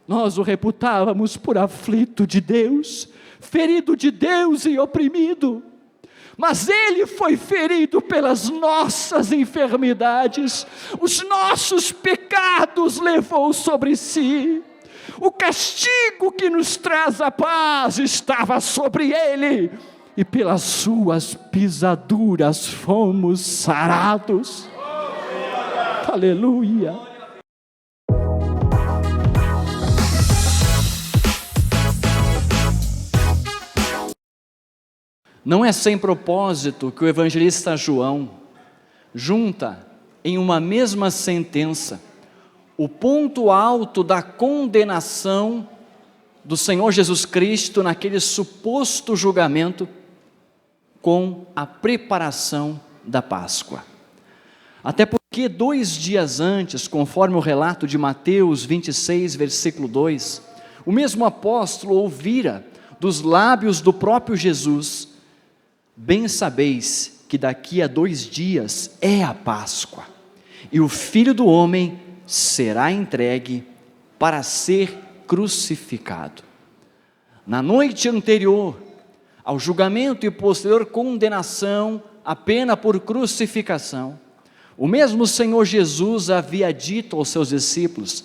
Nós o reputávamos por aflito de Deus, ferido de Deus e oprimido. Mas Ele foi ferido pelas nossas enfermidades, os nossos pecados levou sobre si. O castigo que nos traz a paz estava sobre Ele, e pelas suas pisaduras fomos sarados. Aleluia. Não é sem propósito que o evangelista João junta em uma mesma sentença o ponto alto da condenação do Senhor Jesus Cristo naquele suposto julgamento com a preparação da Páscoa. Até porque 2 dias antes, conforme o relato de Mateus 26, versículo 2, o mesmo apóstolo ouvira dos lábios do próprio Jesus: bem sabeis que daqui a 2 dias é a Páscoa, e o Filho do Homem será entregue para ser crucificado. Na noite anterior ao julgamento e posterior condenação, a pena por crucificação, o mesmo Senhor Jesus havia dito aos seus discípulos: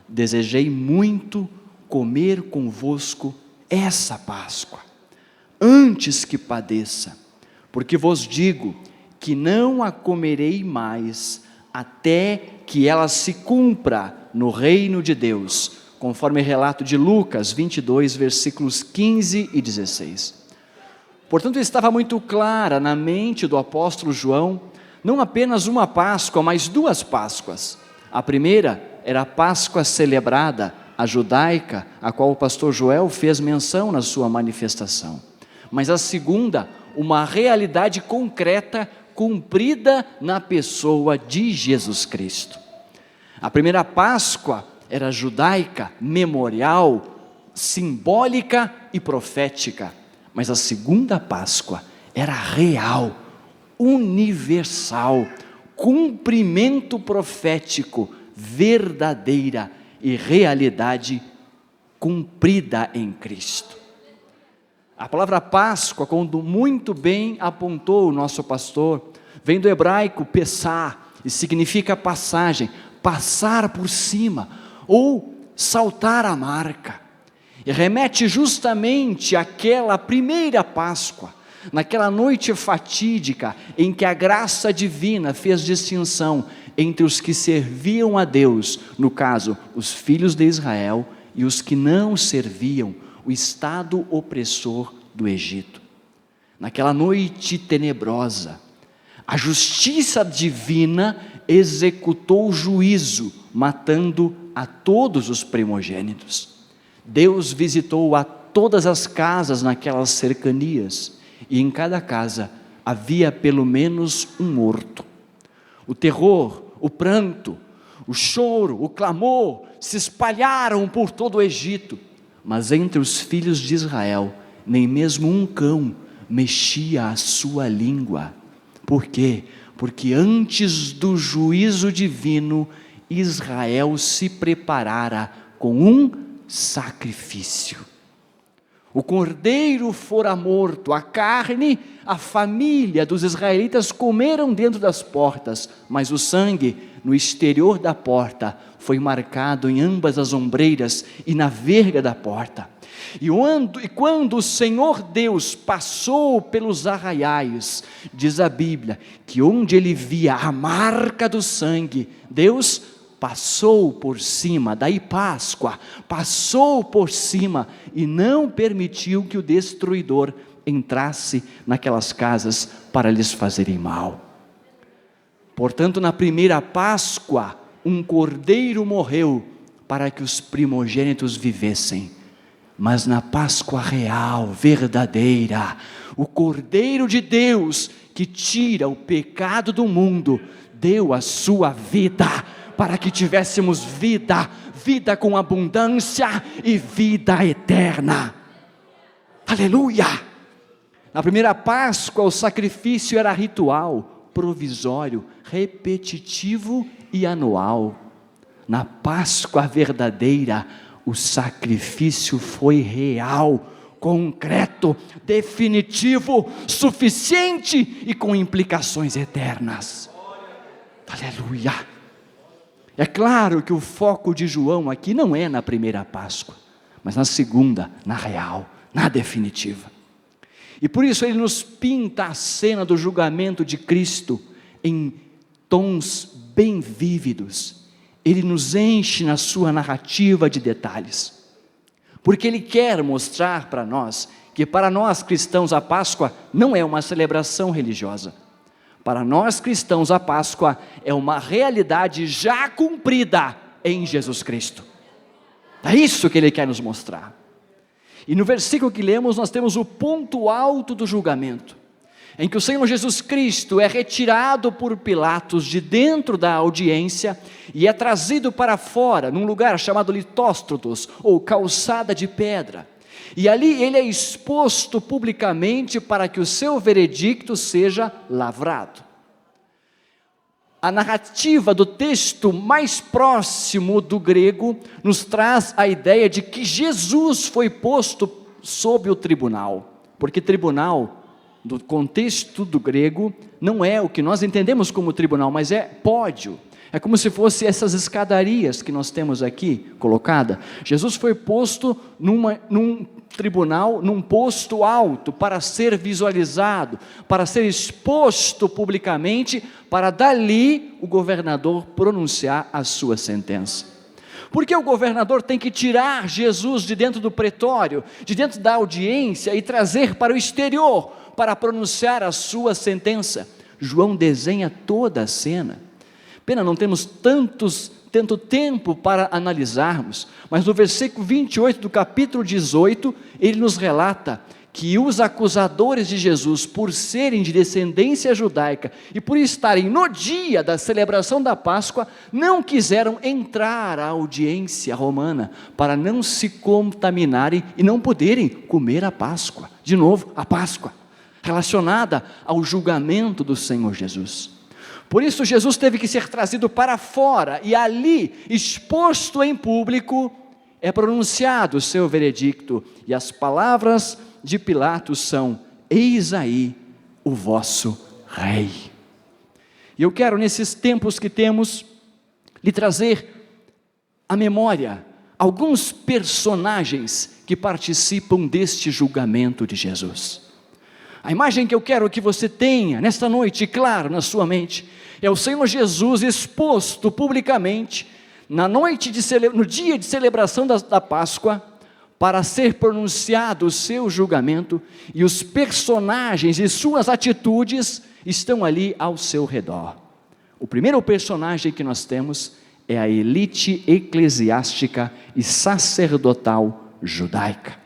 desejei muito comer convosco essa Páscoa, antes que padeça, porque vos digo que não a comerei mais, até que ela se cumpra no reino de Deus, conforme relato de Lucas 22, versículos 15 e 16. Portanto, estava muito clara na mente do apóstolo João, não apenas uma Páscoa, mas 2 Páscoas. A primeira era a Páscoa celebrada, a judaica, a qual o pastor Joel fez menção na sua manifestação. Mas a segunda, uma realidade concreta, cumprida na pessoa de Jesus Cristo. A primeira Páscoa era judaica, memorial, simbólica e profética. Mas a segunda Páscoa era real, universal, cumprimento profético, verdadeira e realidade cumprida em Cristo. A palavra Páscoa, como muito bem apontou o nosso pastor, vem do hebraico pesar, e significa passagem, passar por cima, ou saltar a marca, e remete justamente àquela primeira Páscoa, naquela noite fatídica, em que a graça divina fez distinção entre os que serviam a Deus, no caso, os filhos de Israel, e os que não serviam, o estado opressor do Egito. Naquela noite tenebrosa, a justiça divina executou o juízo, matando a todos os primogênitos. Deus visitou a todas as casas naquelas cercanias, e em cada casa havia pelo menos um morto. O terror, o pranto, o choro, o clamor se espalharam por todo o Egito, mas entre os filhos de Israel, nem mesmo um cão mexia a sua língua. Por quê? Porque antes do juízo divino, Israel se preparara com um sacrifício. O cordeiro fora morto, a carne, a família dos israelitas comeram dentro das portas, mas o sangue no exterior da porta foi marcado em ambas as ombreiras e na verga da porta. E quando o Senhor Deus passou pelos arraiais, diz a Bíblia, que onde ele via a marca do sangue, Deus passou por cima, daí Páscoa, passou por cima e não permitiu que o destruidor entrasse naquelas casas para lhes fazerem mal. Portanto, na primeira Páscoa, um cordeiro morreu para que os primogênitos vivessem. Mas na Páscoa real, verdadeira, o Cordeiro de Deus, que tira o pecado do mundo, deu a sua vida, para que tivéssemos vida, vida com abundância e vida eterna. Aleluia! Na primeira Páscoa, o sacrifício era ritual, provisório, repetitivo e anual. Na Páscoa verdadeira, o sacrifício foi real, concreto, definitivo, suficiente e com implicações eternas. Aleluia! É claro que o foco de João aqui não é na primeira Páscoa, mas na segunda, na real, na definitiva. E por isso ele nos pinta a cena do julgamento de Cristo em tons bem vívidos. Ele nos enche na sua narrativa de detalhes, porque ele quer mostrar para nós que para nós cristãos a Páscoa não é uma celebração religiosa. Para nós cristãos a Páscoa é uma realidade já cumprida em Jesus Cristo. É isso que ele quer nos mostrar. E no versículo que lemos nós temos o ponto alto do julgamento, em que o Senhor Jesus Cristo é retirado por Pilatos de dentro da audiência e é trazido para fora, num lugar chamado Litóstrodos, ou calçada de pedra. E ali ele é exposto publicamente para que o seu veredicto seja lavrado. A narrativa do texto mais próximo do grego nos traz a ideia de que Jesus foi posto sob o tribunal, porque tribunal, do contexto do grego, não é o que nós entendemos como tribunal, mas é pódio. É como se fosse essas escadarias que nós temos aqui colocada. Jesus foi posto num tribunal, num posto alto, para ser visualizado, para ser exposto publicamente, para dali o governador pronunciar a sua sentença. Porque o governador tem que tirar Jesus de dentro do pretório, de dentro da audiência e trazer para o exterior, para pronunciar a sua sentença. João desenha toda a cena. Pena não temos tanto tempo para analisarmos, mas no versículo 28 do capítulo 18, ele nos relata que os acusadores de Jesus, por serem de descendência judaica e por estarem no dia da celebração da Páscoa, não quiseram entrar à audiência romana, para não se contaminarem e não poderem comer a Páscoa. De novo, a Páscoa, relacionada ao julgamento do Senhor Jesus. Por isso Jesus teve que ser trazido para fora, e ali, exposto em público, é pronunciado o seu veredicto, e as palavras de Pilatos são: eis aí o vosso rei. E eu quero, nesses tempos que temos, lhe trazer à memória alguns personagens que participam deste julgamento de Jesus. A imagem que eu quero que você tenha nesta noite, claro, na sua mente, é o Senhor Jesus exposto publicamente, no dia de celebração da Páscoa, para ser pronunciado o seu julgamento, e os personagens e suas atitudes estão ali ao seu redor. O primeiro personagem que nós temos é a elite eclesiástica e sacerdotal judaica.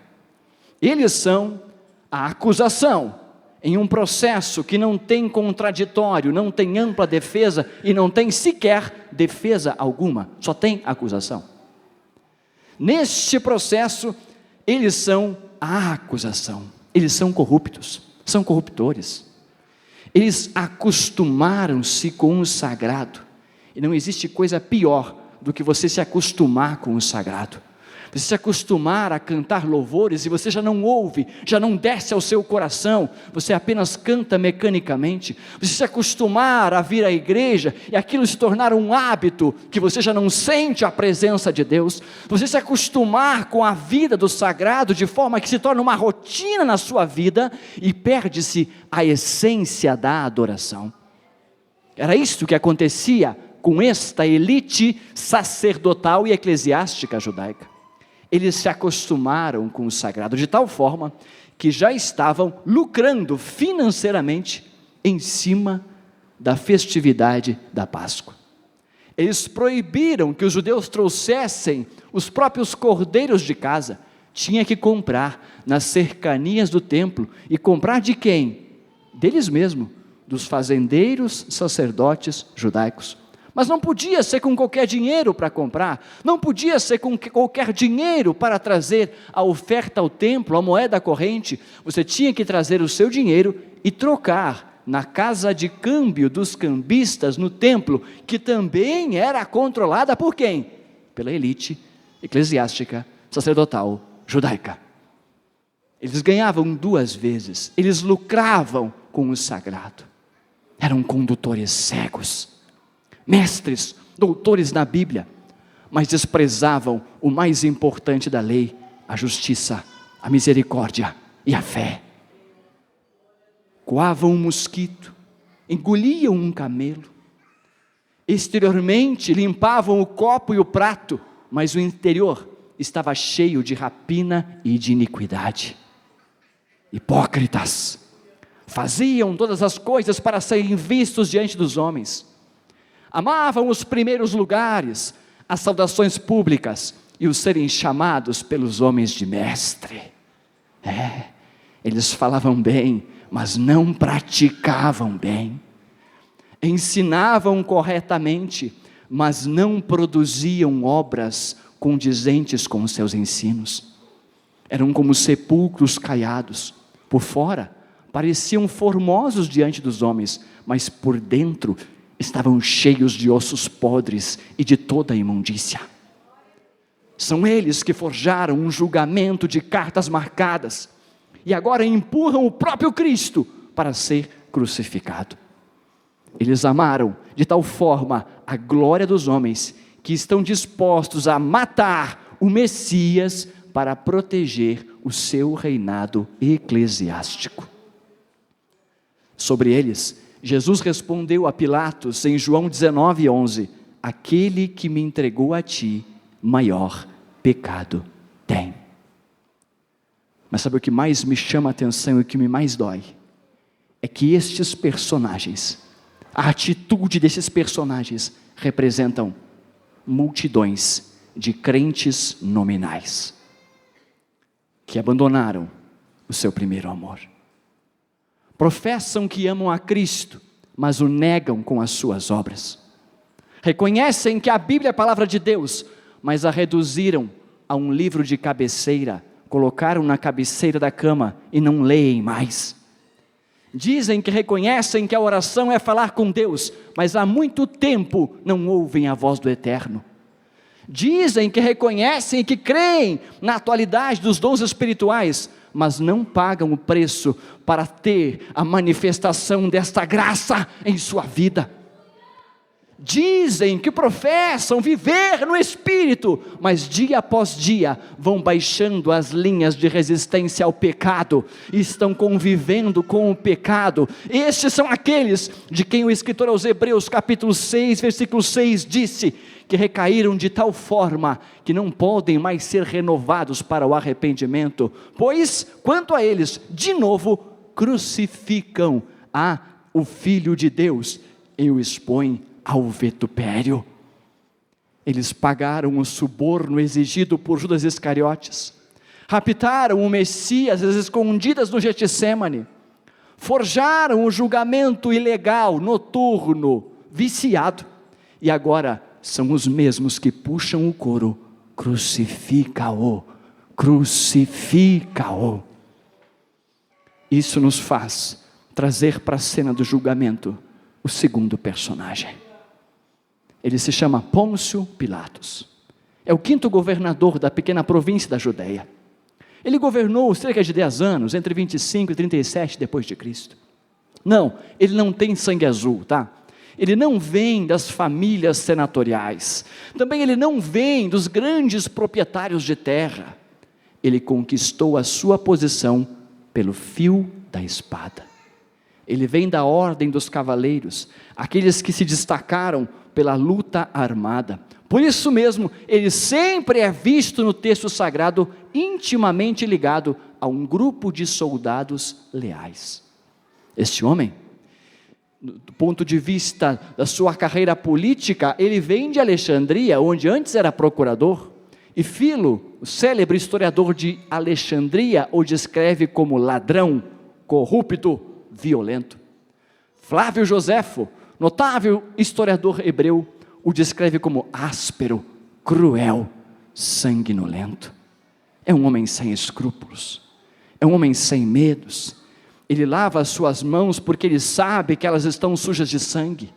Eles são a acusação, em um processo que não tem contraditório, não tem ampla defesa e não tem sequer defesa alguma, só tem acusação. Neste processo, eles são a acusação, eles são corruptos, são corruptores. Eles acostumaram-se com o sagrado, e não existe coisa pior do que você se acostumar com o sagrado. Você se acostumar a cantar louvores e você já não ouve, já não desce ao seu coração, você apenas canta mecanicamente. Você se acostumar a vir à igreja e aquilo se tornar um hábito, que você já não sente a presença de Deus. Você se acostumar com a vida do sagrado de forma que se torna uma rotina na sua vida e perde-se a essência da adoração. Era isso que acontecia com esta elite sacerdotal e eclesiástica judaica. Eles se acostumaram com o sagrado de tal forma que já estavam lucrando financeiramente em cima da festividade da Páscoa. Eles proibiram que os judeus trouxessem os próprios cordeiros de casa, tinha que comprar nas cercanias do templo. E comprar de quem? Deles mesmos, dos fazendeiros sacerdotes judaicos. Mas não podia ser com qualquer dinheiro para comprar, não podia ser com qualquer dinheiro para trazer a oferta ao templo, a moeda corrente. Você tinha que trazer o seu dinheiro e trocar na casa de câmbio dos cambistas no templo, que também era controlada por quem? Pela elite eclesiástica, sacerdotal, judaica. Eles ganhavam 2 vezes, eles lucravam com o sagrado. Eram condutores cegos, mestres, doutores na Bíblia, mas desprezavam o mais importante da lei, a justiça, a misericórdia e a fé. Coavam um mosquito, engoliam um camelo, exteriormente limpavam o copo e o prato, mas o interior estava cheio de rapina e de iniquidade. Hipócritas, faziam todas as coisas para serem vistos diante dos homens, amavam os primeiros lugares, as saudações públicas e os serem chamados pelos homens de mestre. Eles falavam bem, mas não praticavam bem, ensinavam corretamente, mas não produziam obras condizentes com os seus ensinos. Eram como sepulcros caiados, por fora pareciam formosos diante dos homens, mas por dentro estavam cheios de ossos podres e de toda a imundícia. São eles que forjaram um julgamento de cartas marcadas, e agora empurram o próprio Cristo para ser crucificado. Eles amaram de tal forma a glória dos homens, que estão dispostos a matar o Messias para proteger o seu reinado eclesiástico. Sobre eles, Jesus respondeu a Pilatos em João 19:11, aquele que me entregou a ti, maior pecado tem. Mas sabe o que mais me chama a atenção e o que me mais dói? É que estes personagens, a atitude desses personagens, representam multidões de crentes nominais, que abandonaram o seu primeiro amor. Professam que amam a Cristo, mas o negam com as suas obras. Reconhecem que a Bíblia é a palavra de Deus, mas a reduziram a um livro de cabeceira, colocaram na cabeceira da cama e não leem mais. Dizem que reconhecem que a oração é falar com Deus, mas há muito tempo não ouvem a voz do Eterno. Dizem que reconhecem e que creem na atualidade dos dons espirituais, mas não pagam o preço para ter a manifestação desta graça em sua vida. Dizem que professam viver no Espírito, mas dia após dia vão baixando as linhas de resistência ao pecado, e estão convivendo com o pecado. Estes são aqueles de quem o escritor aos Hebreus capítulo 6, versículo 6 disse, que recaíram de tal forma que não podem mais ser renovados para o arrependimento, pois, quanto a eles, de novo, crucificam o Filho de Deus e o expõem ao vitupério. Eles pagaram o suborno exigido por Judas Iscariotes, raptaram o Messias às escondidas no Getsêmani, forjaram o julgamento ilegal, noturno, viciado, e agora são os mesmos que puxam o coro, crucifica-o, crucifica-o. Isso nos faz trazer para a cena do julgamento o segundo personagem. Ele se chama Pôncio Pilatos. É o 5º governador da pequena província da Judeia. Ele governou cerca de 10 anos, entre 25 e 37 depois de Cristo. Não, ele não tem sangue azul, tá? Ele não vem das famílias senatoriais. Também ele não vem dos grandes proprietários de terra. Ele conquistou a sua posição pelo fio da espada. Ele vem da ordem dos cavaleiros, aqueles que se destacaram pela luta armada. Por isso mesmo, ele sempre é visto no texto sagrado intimamente ligado a um grupo de soldados leais. Este homem, do ponto de vista da sua carreira política, ele vem de Alexandria, onde antes era procurador, e Filo, o célebre historiador de Alexandria, o descreve como ladrão, corrupto, violento. Flávio Joséfo, notável historiador hebreu, o descreve como áspero, cruel, sanguinolento. É um homem sem escrúpulos, é um homem sem medos. Ele lava as suas mãos porque ele sabe que elas estão sujas de sangue.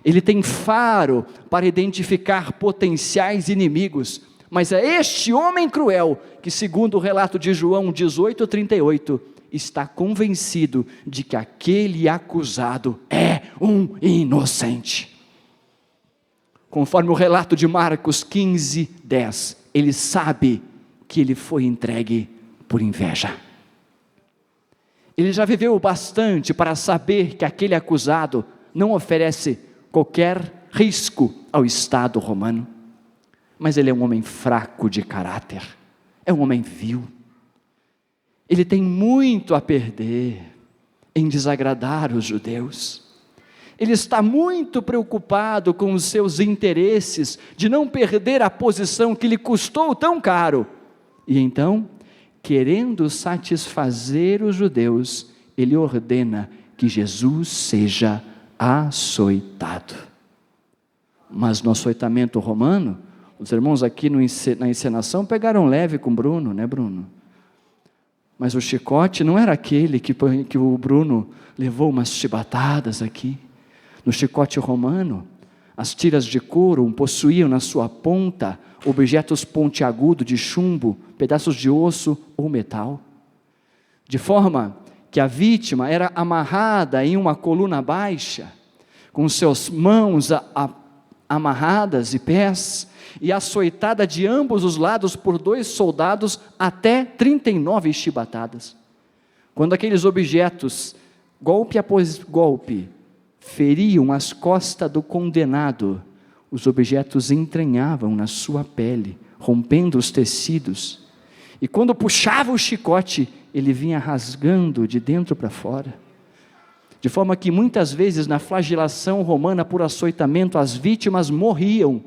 Ele tem faro para identificar potenciais inimigos, Mas é este homem cruel que, segundo o relato de João 18:38, está convencido de que aquele acusado é um inocente. Conforme o relato de Marcos 15:10, ele sabe que ele foi entregue por inveja. Ele já viveu bastante para saber que aquele acusado não oferece qualquer risco ao Estado romano. Mas ele é um homem fraco de caráter, é um homem vil. Ele tem muito a perder em desagradar os judeus. Ele está muito preocupado com os seus interesses, de não perder a posição que lhe custou tão caro. E então, querendo satisfazer os judeus, ele ordena que Jesus seja açoitado. Mas no açoitamento romano, os irmãos aqui na encenação pegaram leve com Bruno, né, Bruno? Mas o chicote não era aquele que o Bruno levou umas chibatadas aqui. No chicote romano, as tiras de couro possuíam na sua ponta objetos pontiagudos de chumbo, pedaços de osso ou metal, de forma que a vítima era amarrada em uma coluna baixa, com suas mãos amarradas e pés, e açoitada de ambos os lados por 2 soldados até 39 chibatadas. Quando aqueles objetos, golpe após golpe, feriam as costas do condenado, os objetos entranhavam na sua pele, rompendo os tecidos, e quando puxava o chicote, ele vinha rasgando de dentro para fora, de forma que muitas vezes na flagelação romana por açoitamento, as vítimas morriam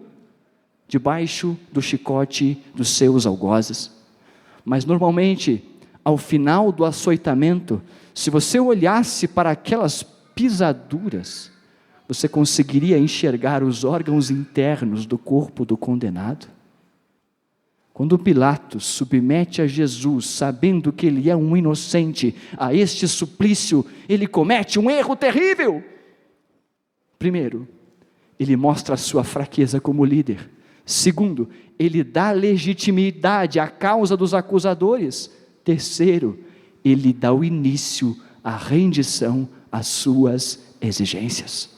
debaixo do chicote dos seus algozes. Mas normalmente, ao final do açoitamento, se você olhasse para aquelas pisaduras, você conseguiria enxergar os órgãos internos do corpo do condenado. Quando Pilatos submete a Jesus, sabendo que ele é um inocente, a este suplício, ele comete um erro terrível. Primeiro, ele mostra a sua fraqueza como líder. Segundo, ele dá legitimidade à causa dos acusadores. Terceiro, ele dá o início à rendição às suas exigências.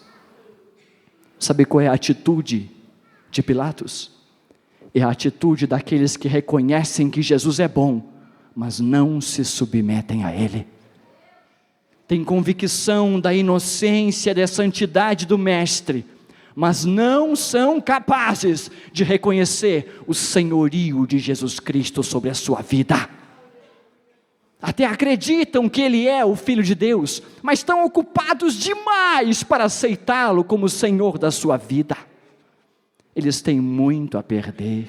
Sabe qual é a atitude de Pilatos? É a atitude daqueles que reconhecem que Jesus é bom, mas não se submetem a Ele. Tem convicção da inocência, da santidade do Mestre, mas não são capazes de reconhecer o senhorio de Jesus Cristo sobre a sua vida. Até acreditam que Ele é o Filho de Deus, mas estão ocupados demais para aceitá-lo como Senhor da sua vida. Eles têm muito a perder.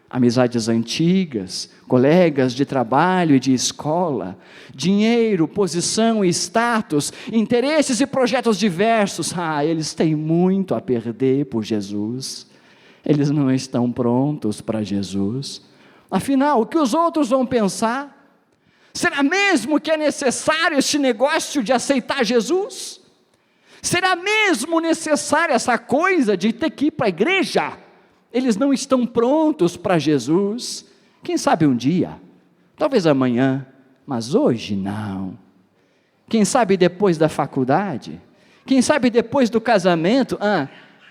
Amizades antigas, colegas de trabalho e de escola, dinheiro, posição e status, interesses e projetos diversos. Eles têm muito a perder por Jesus. Eles não estão prontos para Jesus. Afinal, o que os outros vão pensar? Será mesmo que é necessário este negócio de aceitar Jesus? Será mesmo necessária essa coisa de ter que ir para a igreja? Eles não estão prontos para Jesus. Quem sabe um dia, talvez amanhã, mas hoje não. Quem sabe depois da faculdade? Quem sabe depois do casamento?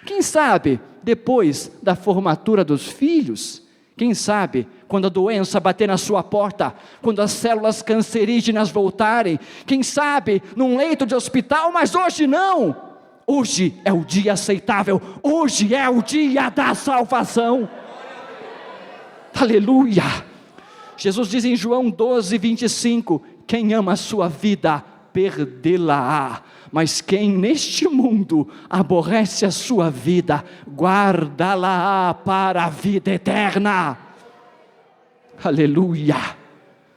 Quem sabe depois da formatura dos filhos? Quem sabe quando a doença bater na sua porta, quando as células cancerígenas voltarem? Quem sabe num leito de hospital, mas hoje não. Hoje é o dia aceitável, hoje é o dia da salvação. Aleluia! Jesus diz em João 12:25, quem ama a sua vida, perdê-la-á, mas quem neste mundo aborrece a sua vida, guardá-la-á para a vida eterna. Aleluia!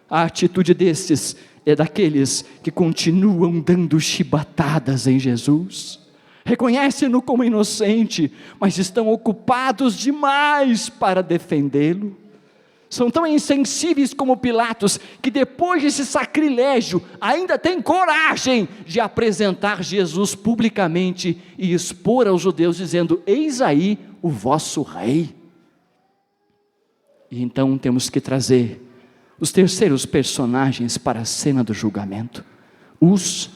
A atitude desses é daqueles que continuam dando chibatadas em Jesus. Reconhecem-no como inocente, mas estão ocupados demais para defendê-lo. São tão insensíveis como Pilatos, que depois desse sacrilégio, ainda têm coragem de apresentar Jesus publicamente e expor aos judeus, dizendo, eis aí o vosso rei. E então temos que trazer os terceiros personagens para a cena do julgamento: os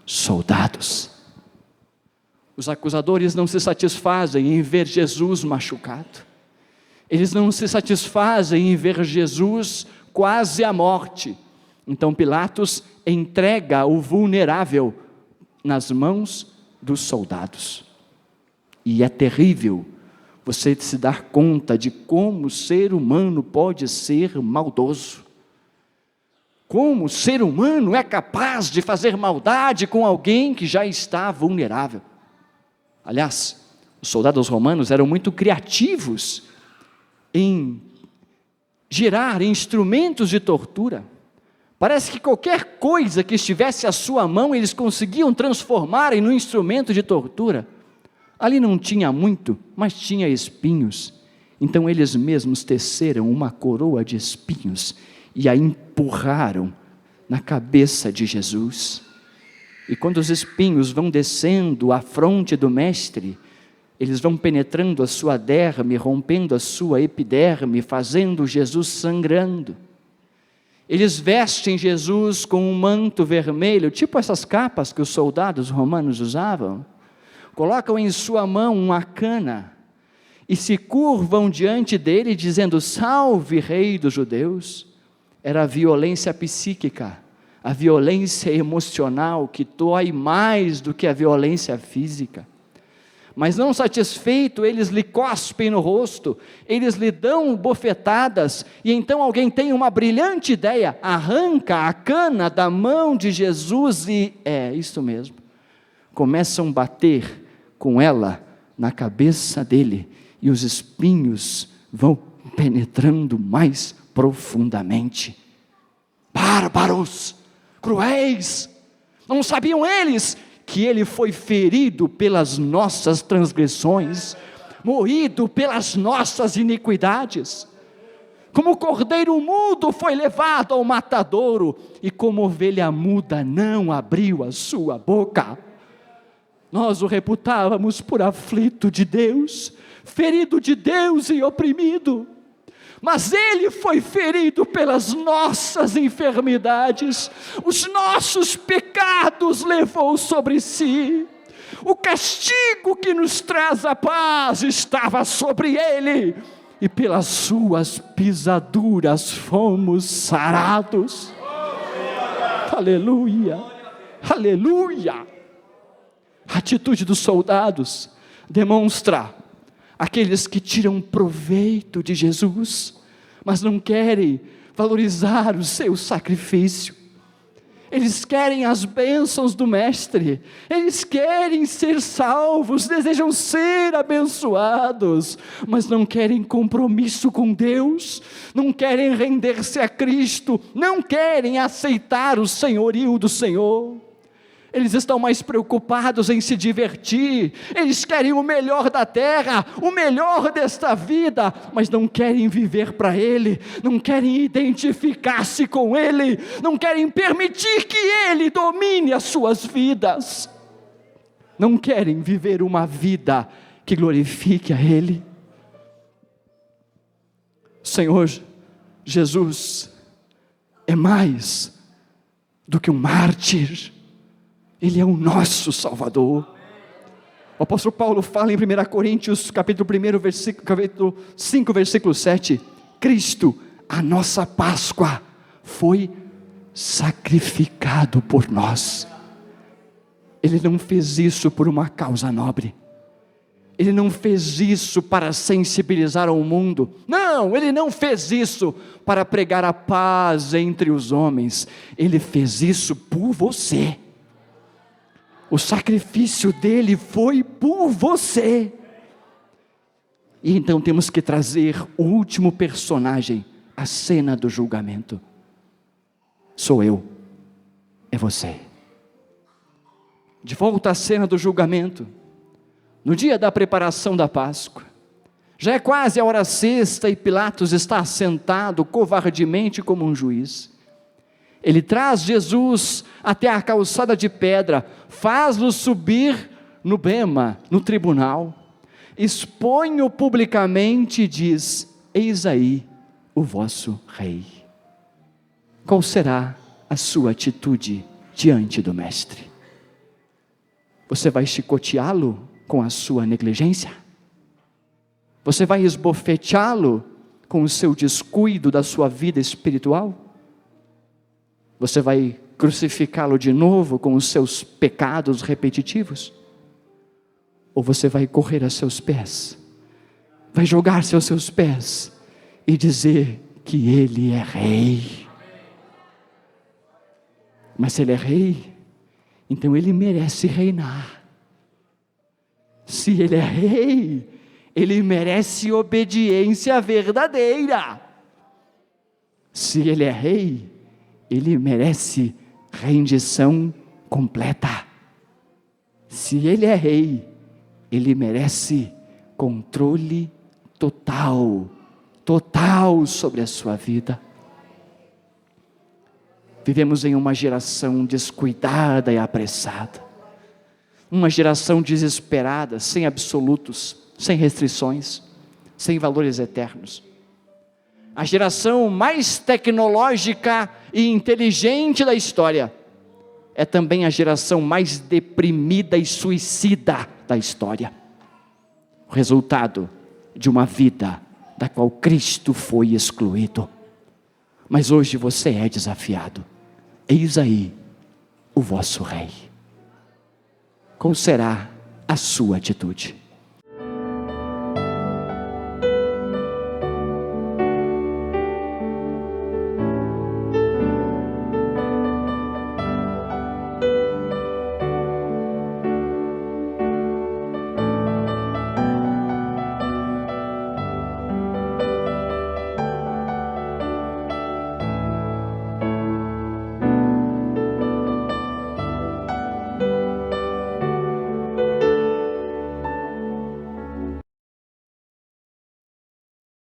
soldados. Os acusadores não se satisfazem em ver Jesus machucado. Eles não se satisfazem em ver Jesus quase à morte. Então Pilatos entrega o vulnerável nas mãos dos soldados. E é terrível você se dar conta de como o ser humano pode ser maldoso. Como o ser humano é capaz de fazer maldade com alguém que já está vulnerável. Aliás, os soldados romanos eram muito criativos em gerar instrumentos de tortura. Parece que qualquer coisa que estivesse à sua mão, eles conseguiam transformar em um instrumento de tortura. Ali não tinha muito, mas tinha espinhos. Então eles mesmos teceram uma coroa de espinhos e a empurraram na cabeça de Jesus. E quando os espinhos vão descendo à fronte do mestre, eles vão penetrando a sua derme, rompendo a sua epiderme, fazendo Jesus sangrando. Eles vestem Jesus com um manto vermelho, tipo essas capas que os soldados romanos usavam. Colocam em sua mão uma cana e se curvam diante dele dizendo: salve, rei dos judeus. Era a violência psíquica, a violência emocional que dói mais do que a violência física. Mas não satisfeito, eles lhe cospem no rosto, eles lhe dão bofetadas, e então alguém tem uma brilhante ideia, arranca a cana da mão de Jesus e, isso mesmo, começam a bater com ela na cabeça dele, e os espinhos vão penetrando mais profundamente. Bárbaros, cruéis, não sabiam eles que ele foi ferido pelas nossas transgressões, moído pelas nossas iniquidades. Como cordeiro mudo foi levado ao matadouro, e como ovelha muda não abriu a sua boca. Nós o reputávamos por aflito de Deus, ferido de Deus e oprimido. Mas ele foi ferido pelas nossas enfermidades, os nossos pecados levou sobre si. O castigo que nos traz a paz estava sobre ele, e pelas suas pisaduras fomos sarados. Aleluia, aleluia. A atitude dos soldados demonstra aqueles que tiram proveito de Jesus, mas não querem valorizar o seu sacrifício. Eles querem as bênçãos do mestre, eles querem ser salvos, desejam ser abençoados, mas não querem compromisso com Deus, não querem render-se a Cristo, não querem aceitar o senhorio do Senhor. Eles estão mais preocupados em se divertir, eles querem o melhor da terra, o melhor desta vida, mas não querem viver para Ele, não querem identificar-se com Ele, não querem permitir que Ele domine as suas vidas, não querem viver uma vida que glorifique a Ele. Senhor Jesus é mais do que um mártir, Ele é o nosso Salvador. O apóstolo Paulo fala em 1 Coríntios, capítulo 5, versículo 7, Cristo, a nossa Páscoa, foi sacrificado por nós. Ele não fez isso por uma causa nobre, Ele não fez isso para sensibilizar o mundo, não, Ele não fez isso para pregar a paz entre os homens, Ele fez isso por você. O sacrifício dele foi por você. E então temos que trazer o último personagem à cena do julgamento. Sou eu, é você. De volta à cena do julgamento, no dia da preparação da Páscoa, já é quase a hora sexta e Pilatos está sentado covardemente como um juiz. Ele traz Jesus até a calçada de pedra, faz-lo subir no bema, no tribunal, expõe-o publicamente e diz: eis aí o vosso Rei. Qual será a sua atitude diante do Mestre? Você vai chicoteá-lo com a sua negligência? Você vai esbofeteá-lo com o seu descuido da sua vida espiritual? Você vai crucificá-lo de novo com os seus pecados repetitivos? Ou você vai correr a seus pés, vai jogar-se aos seus pés e dizer que Ele é Rei? Mas se Ele é Rei, então Ele merece reinar. Se Ele é Rei, Ele merece obediência verdadeira. Se Ele é Rei, Ele merece rendição completa. Se Ele é Rei, Ele merece controle total sobre a sua vida. Vivemos em uma geração descuidada e apressada, uma geração desesperada, sem absolutos, sem restrições, sem valores eternos. A geração mais tecnológica e inteligente da história é também a geração mais deprimida e suicida da história. O resultado de uma vida da qual Cristo foi excluído. Mas hoje você é desafiado. Eis aí o vosso Rei. Qual será a sua atitude?